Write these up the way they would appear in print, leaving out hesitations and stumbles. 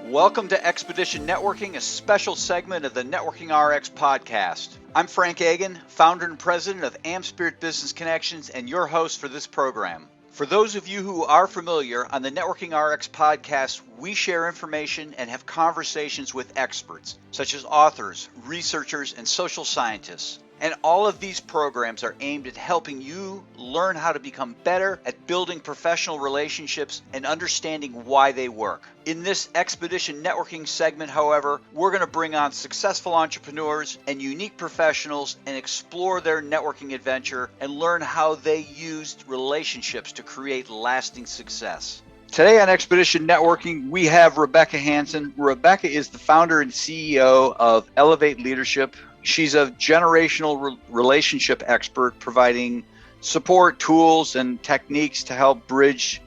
Welcome to Expedition Networking, a special segment of the Networking RX podcast. I'm Frank Agan, founder and president of AmSpirit Business Connections, and your host for this program. For those of you who are familiar, on the Networking RX podcast, we share information and have conversations with experts, such as authors, researchers, and social scientists. And all of these programs are aimed at helping you learn how to become better at building professional relationships and understanding why they work. In this Expedition Networking segment, however, we're going to bring on successful entrepreneurs and unique professionals and explore their networking adventure and learn how they used relationships to create lasting success. Today on Expedition Networking, we have Rebekah Hansen. Rebekah is the founder and CEO of Elevate Leadership. She's a generational relationship expert, providing support, tools, and techniques to help bridge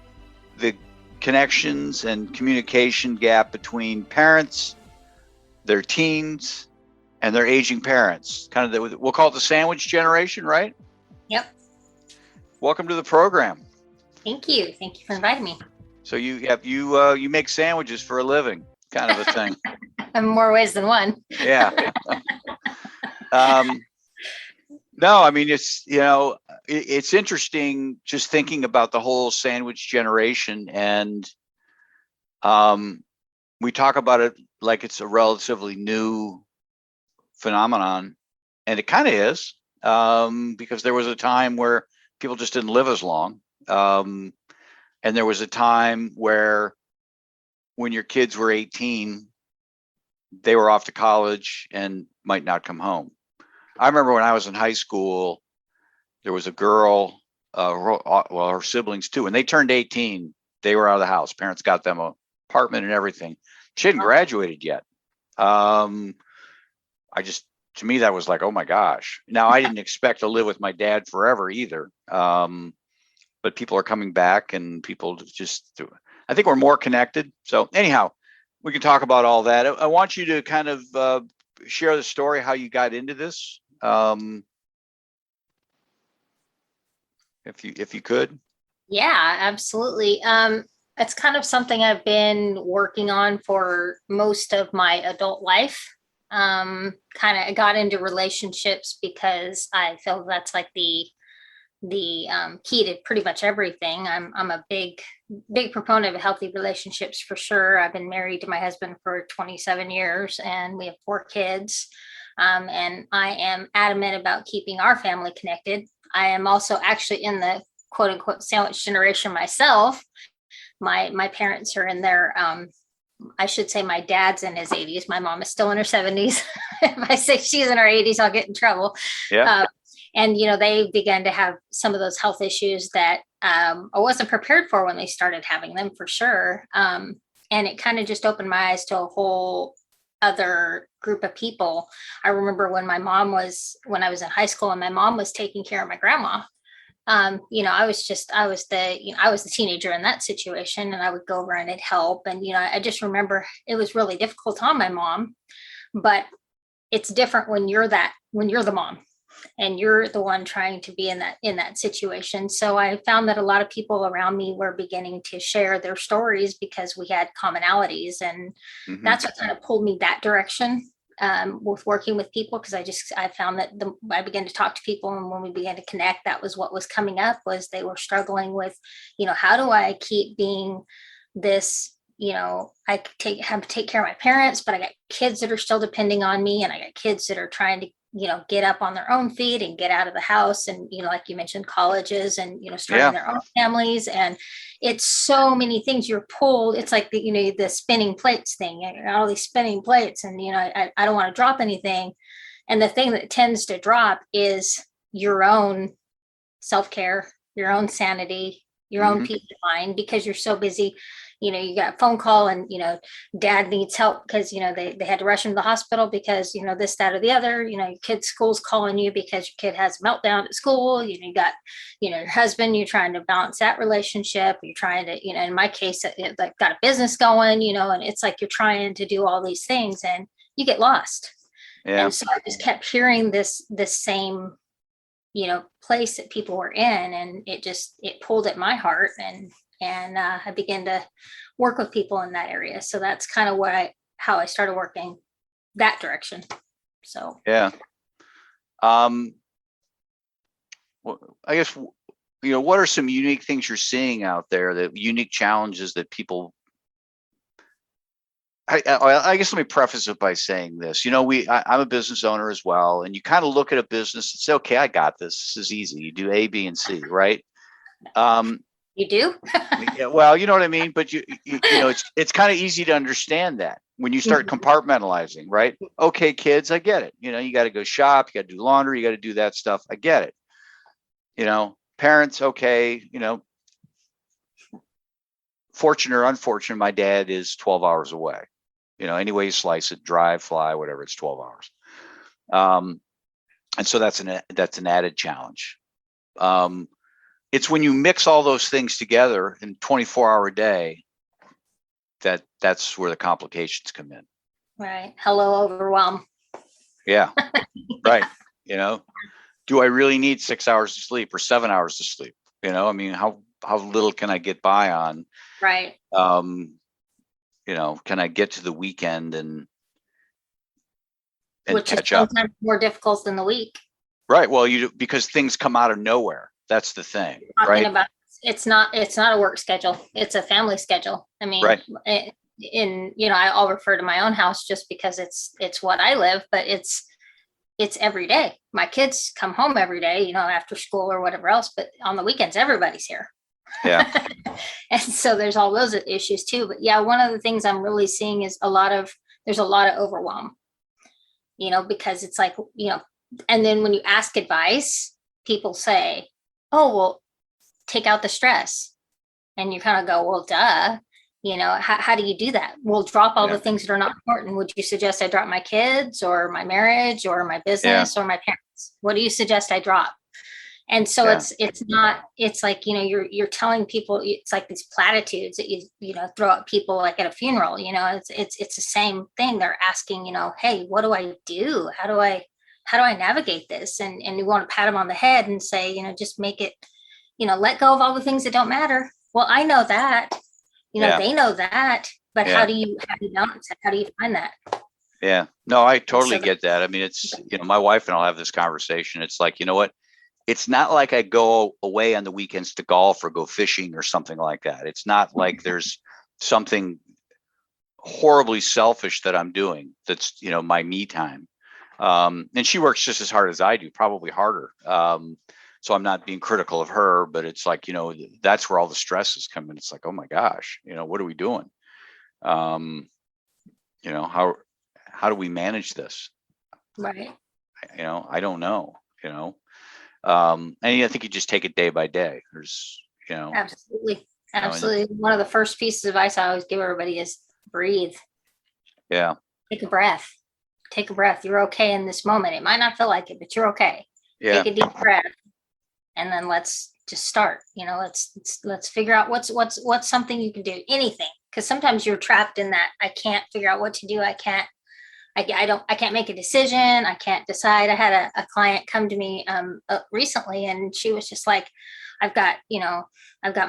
the connections and communication gap between parents, their teens, and their aging parents. Kind of, we'll call it the sandwich generation, right? Yep. Welcome to the program. Thank you. Thank you for inviting me. So you make sandwiches for a living, kind of a thing. In more ways than one. Yeah. No, I mean, it's interesting just thinking about the whole sandwich generation, and we talk about it like it's a relatively new phenomenon, and it kind of is, because there was a time where people just didn't live as long, and there was a time where when your kids were 18, they were off to college and might not come home. I remember when I was in high school, there was a girl, her siblings too, when they turned 18, they were out of the house. Parents got them an apartment and everything. She hadn't graduated yet. To me, that was like, oh my gosh. Now, I didn't expect to live with my dad forever either. But people are coming back, and people I think we're more connected. So anyhow, we can talk about all that. I want you to kind of share the story, how you got into this. If you could. Yeah, absolutely. It's kind of something I've been working on for most of my adult life. Kind of got into relationships because I feel that's like the key to pretty much everything. I'm a big proponent of healthy relationships for sure. I've been married to my husband for 27 years, and we have 4 kids. And I am adamant about keeping our family connected. I am also actually in the quote unquote sandwich generation myself. My parents are in their, I should say my dad's in his 80s. My mom is still in her 70s. If I say she's in her 80s, I'll get in trouble. Yeah. And, they began to have some of those health issues that I wasn't prepared for when they started having them, for sure. And it kind of just opened my eyes to a whole other group of people. I remember when I was in high school and my mom was taking care of my grandma. I was the teenager in that situation, and I would go over and I'd help. And, I just remember it was really difficult on my mom, but it's different when you're the mom and you're the one trying to be in that situation. So I found that a lot of people around me were beginning to share their stories because we had commonalities, and that's what kind of pulled me that direction with working with people, because I found that I began to talk to people, and when we began to connect, that was what was coming up, was they were struggling with, how do I keep being this, I have to take care of my parents, but I got kids that are still depending on me, and I got kids that are trying to get up on their own feet and get out of the house. And, like you mentioned, colleges and, starting their own families. And it's so many things you're pulled. It's like the spinning plates thing, all these spinning plates. And, I don't want to drop anything. And the thing that tends to drop is your own self-care, your own sanity, your own peace of mind, because you're so busy. You got a phone call and, dad needs help because, they had to rush him to the hospital because, this, that, or the other, your kid's school's calling you because your kid has a meltdown at school. You got, your husband, you're trying to balance that relationship. You're trying to, in my case, like got a business going, and it's like you're trying to do all these things and you get lost. Yeah. And so I just kept hearing this same, place that people were in, and it pulled at my heart. And and I began to work with people in that area. So that's kind of how I started working that direction. So yeah. Well, I guess, what are some unique things you're seeing out there, that unique challenges that people, I guess let me preface it by saying this. I'm a business owner as well, and you kind of look at a business and say, okay, I got this. This is easy. You do A, B, and C, right? you do? Yeah, well, you know what I mean, but it's kind of easy to understand that when you start compartmentalizing, right? Okay, kids, I get it. You got to go shop, you got to do laundry, you got to do that stuff. I get it. Parents, okay, fortunate or unfortunate, my dad is 12 hours away. Any way you slice it, drive, fly, whatever, it's 12 hours. And so that's an added challenge. It's when you mix all those things together in 24-hour day that's where the complications come in. Right. Hello, overwhelm. Yeah. Right. Do I really need 6 hours of sleep or 7 hours of sleep? I mean, how little can I get by on? Right. Can I get to the weekend and which catch is up? sometimes more difficult than the week. Right. Well, because things come out of nowhere. That's the thing. Right. It's not a work schedule. It's a family schedule. I mean, right. I'll refer to my own house just because it's what I live, but it's every day. My kids come home every day, after school or whatever else, but on the weekends, everybody's here. Yeah. And so there's all those issues too. But yeah, one of the things I'm really seeing is there's a lot of overwhelm, because it's like, and then when you ask advice, people say, oh, well, take out the stress. And you kind of go, well, duh. How do you do that? Well, drop all the things that are not important. Would you suggest I drop my kids or my marriage or my business or my parents? What do you suggest I drop? And so it's like, you're telling people, it's like these platitudes that you throw at people like at a funeral, it's the same thing. They're asking, hey, what do I do? How do I navigate this? And you want to pat them on the head and say, just make it, let go of all the things that don't matter. Well, I know that. They know that, but how do you balance it? How do you find that? Yeah, no, I totally get that. I mean, it's, my wife and I'll have this conversation. It's like, what? It's not like I go away on the weekends to golf or go fishing or something like that. It's not like there's something horribly selfish that I'm doing. That's, my me time. And she works just as hard as I do, probably harder. So I'm not being critical of her, but it's like, that's where all the stress is coming. It's like, oh my gosh, what are we doing? How do we manage this? Right. I don't know, and I think you just take it day by day. There's, Absolutely. One of the first pieces of advice I always give everybody is breathe. Yeah. Take a breath. You're okay in this moment. It might not feel like it, but you're okay. Yeah. Take a deep breath. And then let's just start, let's figure out what's something you can do, anything. Because sometimes you're trapped in that. I can't figure out what to do. I can't make a decision. I can't decide. I had a client come to me recently, and she was just like, I've got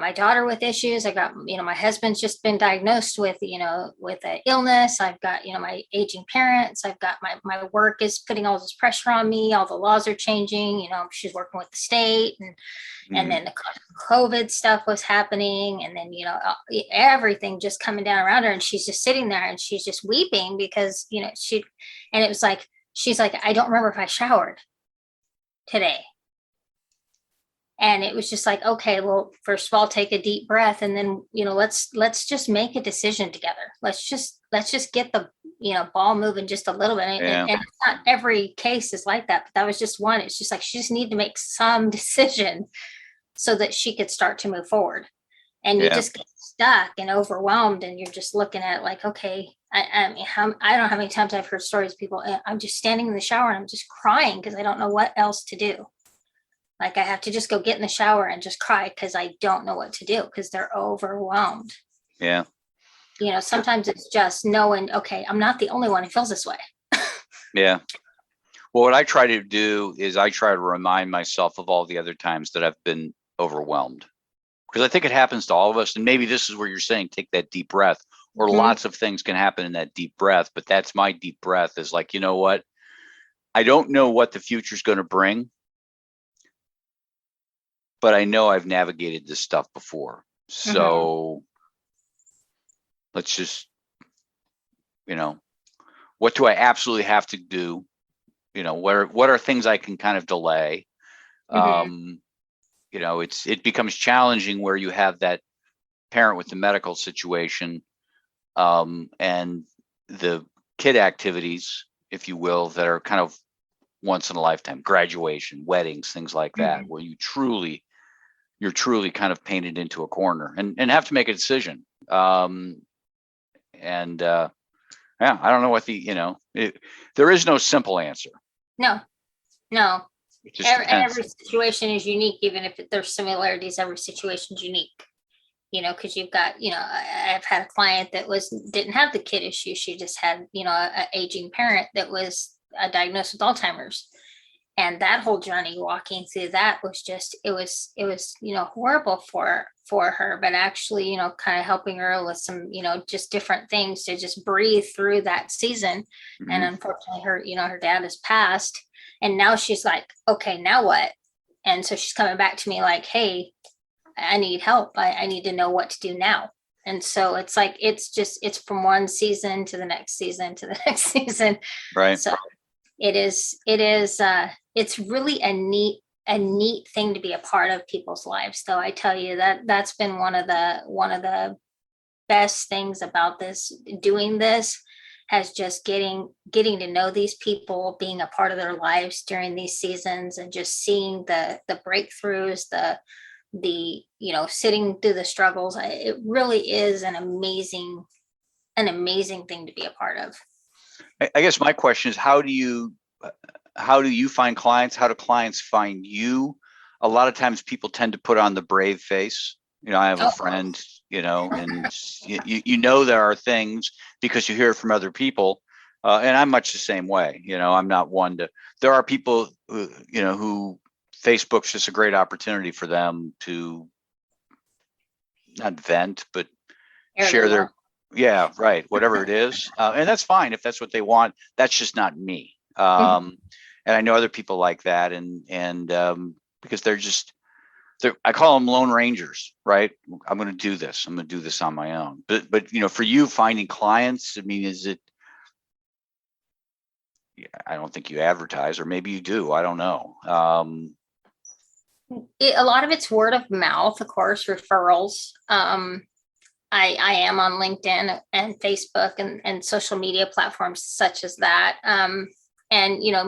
my daughter with issues. I got, my husband's just been diagnosed with an illness. I've got, my aging parents. I've got my work is putting all this pressure on me. All the laws are changing. She's working with the state, and then the COVID stuff was happening, and then everything just coming down around her, and she's just sitting there and she's just weeping because and it was like, she's like, I don't remember if I showered today. And it was just like, okay, well, first of all, take a deep breath, and then let's just make a decision together. Let's just get the ball moving just a little bit. And it's not every case is like that, but that was just one. It's just like she just needed to make some decision so that she could start to move forward. And you just get stuck and overwhelmed, and you're just looking at it like, okay, I don't know how many times I've heard stories of people. I'm just standing in the shower and I'm just crying because I don't know what else to do. Like I have to just go get in the shower and just cry because I don't know what to do because they're overwhelmed. Yeah. Sometimes it's just knowing, okay, I'm not the only one who feels this way. Yeah. Well, what I try to do is I try to remind myself of all the other times that I've been overwhelmed. Because I think it happens to all of us. And maybe this is where you're saying, take that deep breath, or lots of things can happen in that deep breath. But that's my deep breath, is like, you know what? I don't know what the future is going to bring, but I know I've navigated this stuff before. So let's just, what do I absolutely have to do? What are things I can kind of delay? It becomes challenging where you have that parent with the medical situation, and the kid activities, if you will, that are kind of once in a lifetime, graduation, weddings, things like that, where you're truly kind of painted into a corner and have to make a decision. I don't know what there is no simple answer. No. It just depends. Every situation is unique, even if there's similarities. Every situation is unique, because you've got, I've had a client that didn't have the kid issue. She just had, an aging parent that was diagnosed with Alzheimer's. And that whole journey walking through that was just, it was, horrible for her, but actually, kind of helping her with some, just different things to just breathe through that season. And unfortunately her dad has passed, and now she's like, okay, now what? And so she's coming back to me like, hey, I need help. I need to know what to do now. And so it's like, it's from one season to the next season to the next season. Right. So it's really a neat thing to be a part of people's lives, though. I tell you that's been one of the best things about doing this, has just getting to know these people, being a part of their lives during these seasons, and just seeing the breakthroughs, the sitting through the struggles. It really is an amazing thing to be a part of. I guess my question is, how do you find clients? How do clients find you? A lot of times people tend to put on the brave face. I have a friend, and there are things because you hear it from other people. And I'm much the same way. I'm not one to, there are people who Facebook's just a great opportunity for them to not vent, but share their, yeah, right, whatever it is. And that's fine if that's what they want. That's just not me. And I know other people like that. And because I call them lone rangers, right? I'm going to do this. I'm going to do this on my own. But for you finding clients, I mean, is it, I don't think you advertise, or maybe you do. I don't know. A lot of it's word of mouth, of course, referrals. I am on LinkedIn and Facebook and social media platforms such as that. And,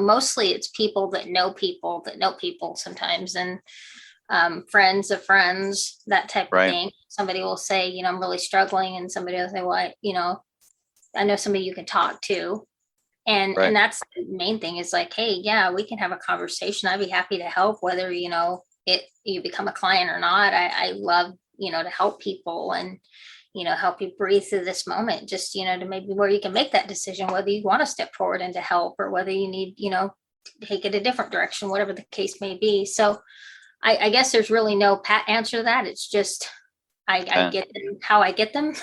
mostly it's people that know people sometimes, and friends of friends, that type of thing. Somebody will say, I'm really struggling, and somebody will say, well, I know somebody you can talk to. And that's the main thing, is like, hey, yeah, we can have a conversation. I'd be happy to help, whether, you become a client or not. I love, to help people and, help you breathe through this moment, just, to maybe where you can make that decision, whether you want to step forward into help, or whether you need, take it a different direction, whatever the case may be. So I guess there's really no pat answer to that. It's just, I get them how I get them.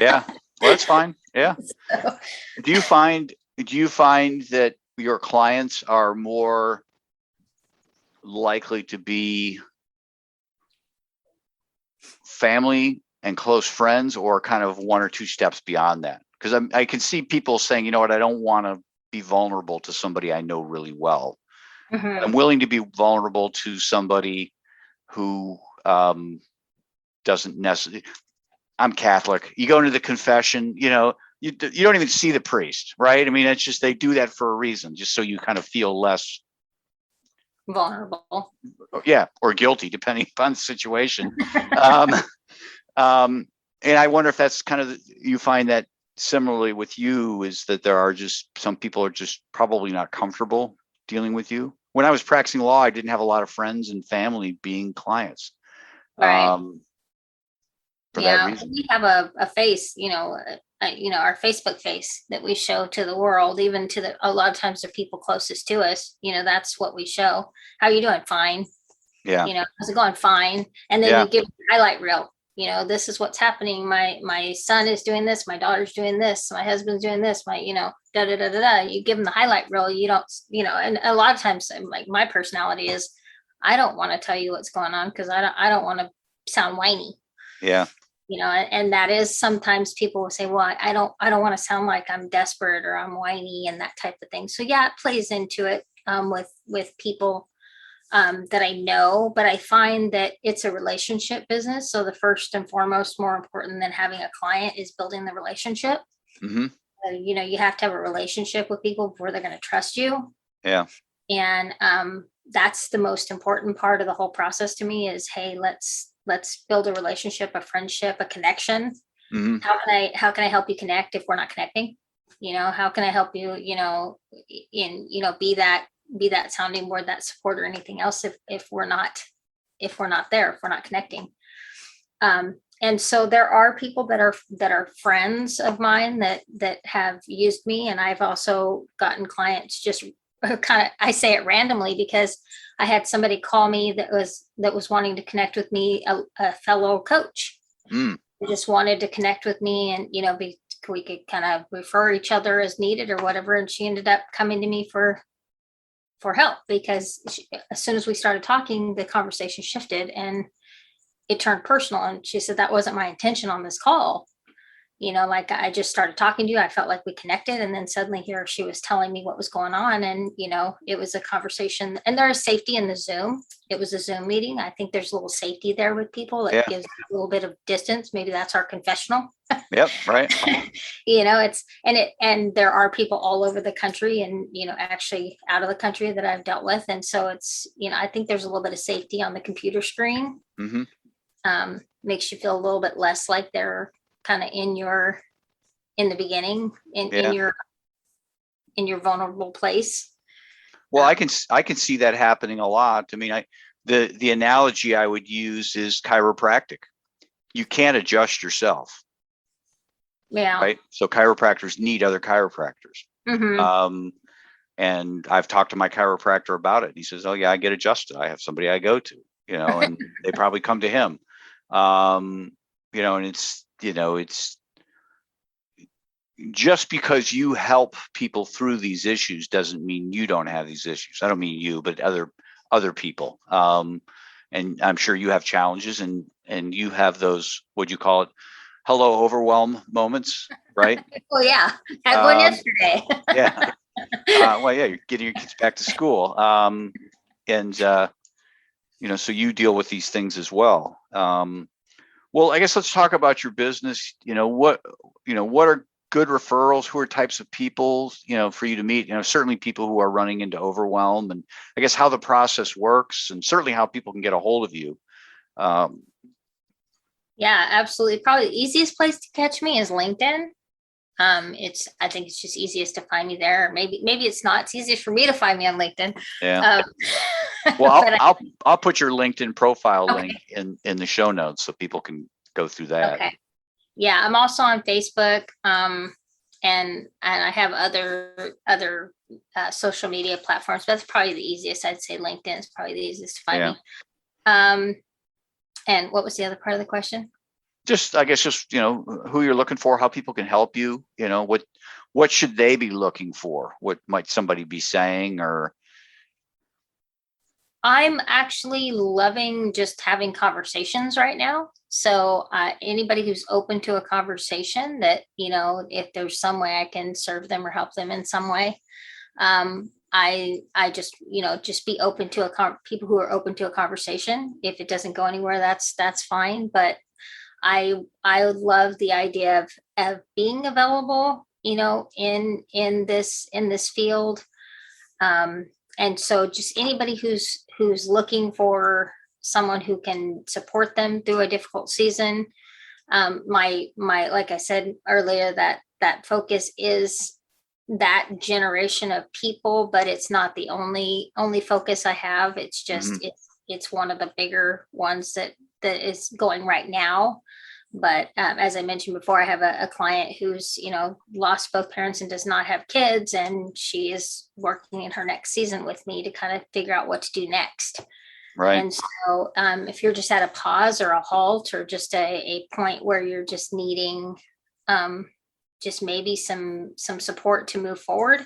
Yeah. Well, that's fine. Yeah. So. Do you find that your clients are more likely to be family and close friends, or kind of one or two steps beyond that? Because I can see people saying, I don't want to be vulnerable to somebody I know really well. I'm willing to be vulnerable to somebody who doesn't necessarily. I'm Catholic. You go into the confession, you don't even see the priest, right? I mean, it's just, they do that for a reason, just so you kind of feel less vulnerable. Yeah, or guilty, depending upon the situation. And I wonder if that's kind of, you find that similarly with you, is that there are just some people are just probably not comfortable dealing with you. When I was practicing law, I didn't have a lot of friends and family being clients. Right. For that reason. We have a face, our Facebook face that we show to the world, even to a lot of times the people closest to us, that's what we show. How are you doing? Fine. Yeah. How's it going? Fine. And then Yeah. you give a highlight reel. This is what's happening. My son is doing this. My daughter's doing this. My husband's doing this. My, da da da da da. You give them the highlight reel. You don't, and a lot of times, like my personality is, I don't want to tell you what's going on because I don't want to sound whiny. Yeah. And that is sometimes people will say, well, I don't want to sound like I'm desperate or I'm whiny and that type of thing. So yeah, it plays into it with people that I know, but I find that it's a relationship business. So the first and foremost, more important than having a client is building the relationship. Mm-hmm. You have to have a relationship with people before they're going to trust you. Yeah. And that's the most important part of the whole process to me is, hey, let's build a relationship, a friendship, a connection. Mm-hmm. How can I help you connect if we're not connecting? How can I help you, be that sounding board, that support, or anything else if we're not there, if we're not connecting. And so there are people that are friends of mine that have used me, and I've also gotten clients just kind of, I say it randomly because I had somebody call me that was wanting to connect with me, a fellow coach. They just wanted to connect with me, and we could kind of refer each other as needed or whatever. And she ended up coming to me for help because as soon as we started talking, the conversation shifted and it turned personal. And she said, that wasn't my intention on this call. Like I just started talking to you. I felt like we connected. And then suddenly here she was telling me what was going on. And, it was a conversation, and there is safety in the Zoom. It was a Zoom meeting. I think there's a little safety there with people. It gives a little bit of distance. Maybe that's our confessional. Yep. Right. And there are people all over the country and, actually out of the country that I've dealt with. And so it's, I think there's a little bit of safety on the computer screen. Mm-hmm. Makes you feel a little bit less like they're kind of in the beginning in your vulnerable place. Well, I can see that happening a lot. I mean, the analogy I would use is chiropractic. You can't adjust yourself. Yeah. Right. So chiropractors need other chiropractors. Mm-hmm. And I've talked to my chiropractor about it. And he says, oh yeah, I get adjusted. I have somebody I go to, and they probably come to him. And it's just because you help people through these issues doesn't mean you don't have these issues. I don't mean you, but other people. And I'm sure you have challenges and you have those, what'd you call it? Hello, overwhelm moments, right? Oh yeah. I had one yesterday. Yeah. Well, yeah, you're getting your kids back to school. So you deal with these things as well. Well, I guess let's talk about your business. What are good referrals? Who are types of people, for you to meet? Certainly people who are running into overwhelm, and I guess how the process works, and certainly how people can get a hold of you. Yeah, absolutely. Probably the easiest place to catch me is LinkedIn. I think it's just easiest to find me there. Maybe it's not. It's easiest for me to find me on LinkedIn. Yeah. Well, I'll put your LinkedIn profile link in the show notes so people can go through that. Okay. Yeah, I'm also on Facebook, and I have other social media platforms. But that's probably the easiest. I'd say LinkedIn is probably the easiest to find me. And what was the other part of the question? I guess who you're looking for, how people can help you, what should they be looking for? What might somebody be saying? Or I'm actually loving just having conversations right now. So anybody who's open to a conversation that, if there's some way I can serve them or help them in some way, I just, just be open to people who are open to a conversation. If it doesn't go anywhere, that's fine. But I love the idea of being available, in this field. And so just anybody who's looking for someone who can support them through a difficult season. My like I said earlier, that focus is that generation of people, but it's not the only focus I have. It's just it's one of the bigger ones that is going right now. But as I mentioned before, I have a client who's, lost both parents and does not have kids. And she is working in her next season with me to kind of figure out what to do next. Right. And so if you're just at a pause or a halt or just a point where you're just needing just maybe some support to move forward,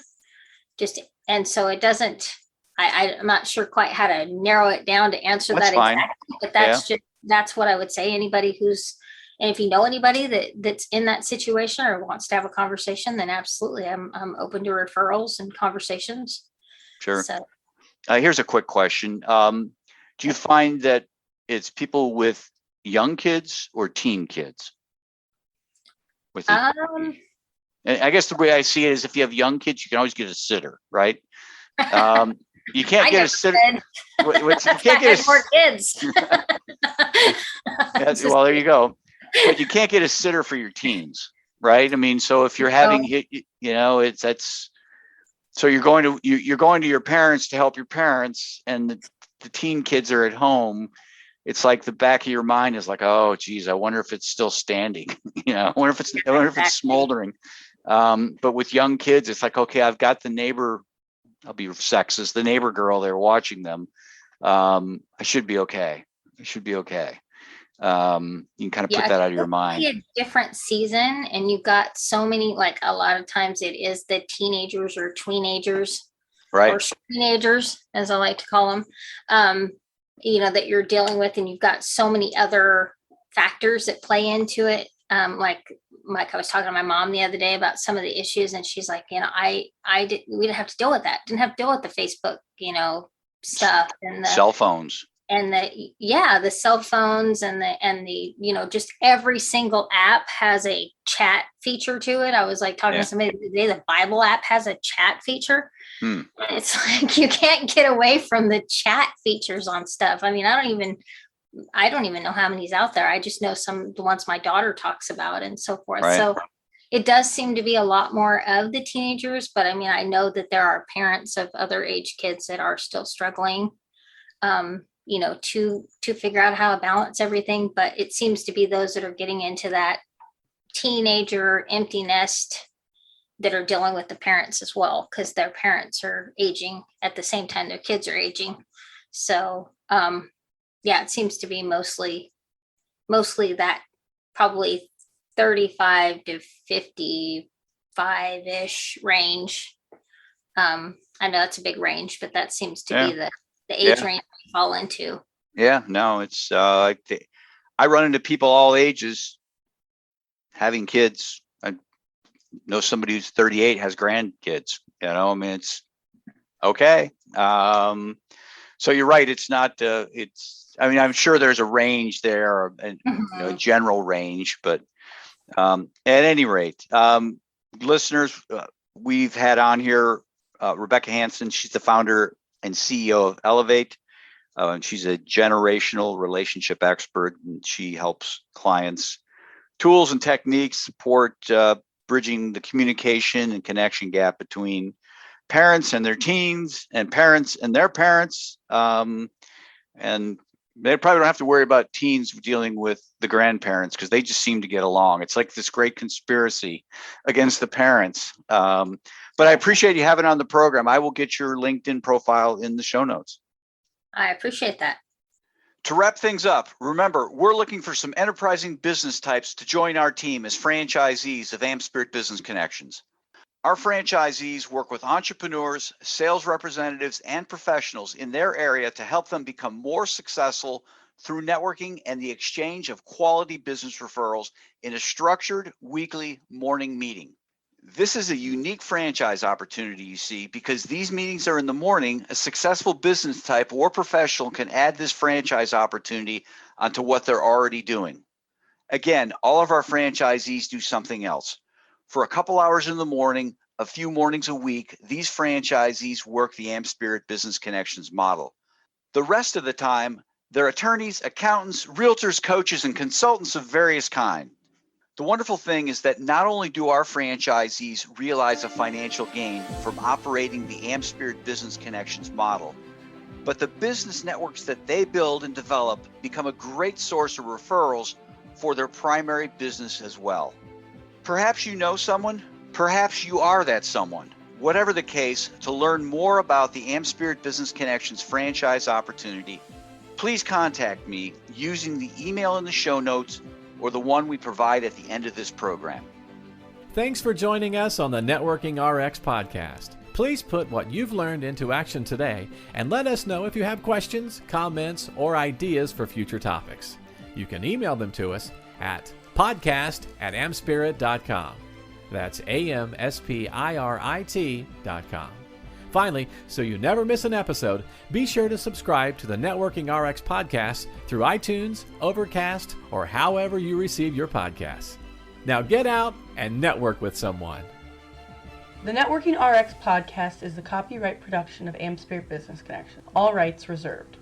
and so it doesn't, I'm not sure quite how to narrow it down to answer That's that fine. exactly, but that's what I would say. Anybody and if you know anybody that's in that situation or wants to have a conversation, then absolutely, I'm open to referrals and conversations. Sure. So here's a quick question. Do you find that it's people with young kids or teen kids? And I guess the way I see it is if you have young kids, you can always get a sitter, right? You can't get a sitter. You can't get more kids. Well, there you go. But you can't get a sitter for your teens, right? I mean, so if you're having, so you're going to your parents to help your parents, and the teen kids are at home. It's like the back of your mind is like, oh, geez, I wonder if it's still standing. I wonder if it's smoldering. But with young kids, it's like, okay, I've got the neighbor. I'll be sexist. The neighbor girl there watching them. I should be okay. You can kind of put that out of your mind. A different season, and you've got so many. Like a lot of times, it is the teenagers or tweenagers, right? Or teenagers, as I like to call them. That you're dealing with, and you've got so many other factors that play into it. Like I was talking to my mom the other day about some of the issues, and she's like, we didn't have to deal with that. Didn't have to deal with the Facebook, stuff and the cell phones and the cell phones and the just every single app has a chat feature to it. I was like talking to somebody today, the Bible app has a chat feature. It's like you can't get away from the chat features on stuff. I mean, I don't even know how many's out there. I just know the ones my daughter talks about and so forth. Right. So it does seem to be a lot more of the teenagers, but I mean, I know that there are parents of other age kids that are still struggling, to figure out how to balance everything. But it seems to be those that are getting into that teenager empty nest that are dealing with the parents as well, because their parents are aging at the same time their kids are aging. So, it seems to be mostly that, probably 35 to 55-ish range. I know that's a big range, but that seems to be the age range we fall into. Yeah, no, it's I run into people all ages having kids. I know somebody who's 38 has grandkids. I mean, it's okay. So you're right. It's not. I mean, I'm sure there's a range there, a general range, but at any rate, listeners, we've had on here Rebekah Hansen. She's the founder and CEO of Elevate, and she's a generational relationship expert, and she helps clients tools and techniques support bridging the communication and connection gap between parents and their teens and parents and their parents. And they probably don't have to worry about teens dealing with the grandparents because they just seem to get along. It's like this great conspiracy against the parents. But I appreciate you having on the program. I will get your LinkedIn profile in the show notes. I appreciate that. To wrap things up, remember, we're looking for some enterprising business types to join our team as franchisees of AmSpirit Business Connections. Our franchisees work with entrepreneurs, sales representatives, and professionals in their area to help them become more successful through networking and the exchange of quality business referrals in a structured weekly morning meeting. This is a unique franchise opportunity, you see, because these meetings are in the morning. A successful business type or professional can add this franchise opportunity onto what they're already doing. Again, all of our franchisees do something else. For a couple hours in the morning, a few mornings a week, these franchisees work the AmSpirit Business Connections model. The rest of the time, they're attorneys, accountants, realtors, coaches, and consultants of various kinds. The wonderful thing is that not only do our franchisees realize a financial gain from operating the AmSpirit Business Connections model, but the business networks that they build and develop become a great source of referrals for their primary business as well. Perhaps you know someone, perhaps you are that someone. Whatever the case, to learn more about the AmSpirit Business Connections franchise opportunity, please contact me using the email in the show notes or the one we provide at the end of this program. Thanks for joining us on the Networking RX podcast. Please put what you've learned into action today and let us know if you have questions, comments, or ideas for future topics. You can email them to us at podcast@amspirit.com. That's AmSpirit.com. Finally, so you never miss an episode, be sure to subscribe to the Networking RX podcast through iTunes, Overcast, or however you receive your podcasts. Now get out and network with someone. The Networking RX podcast is the copyright production of AmSpirit Business Connection. All rights reserved.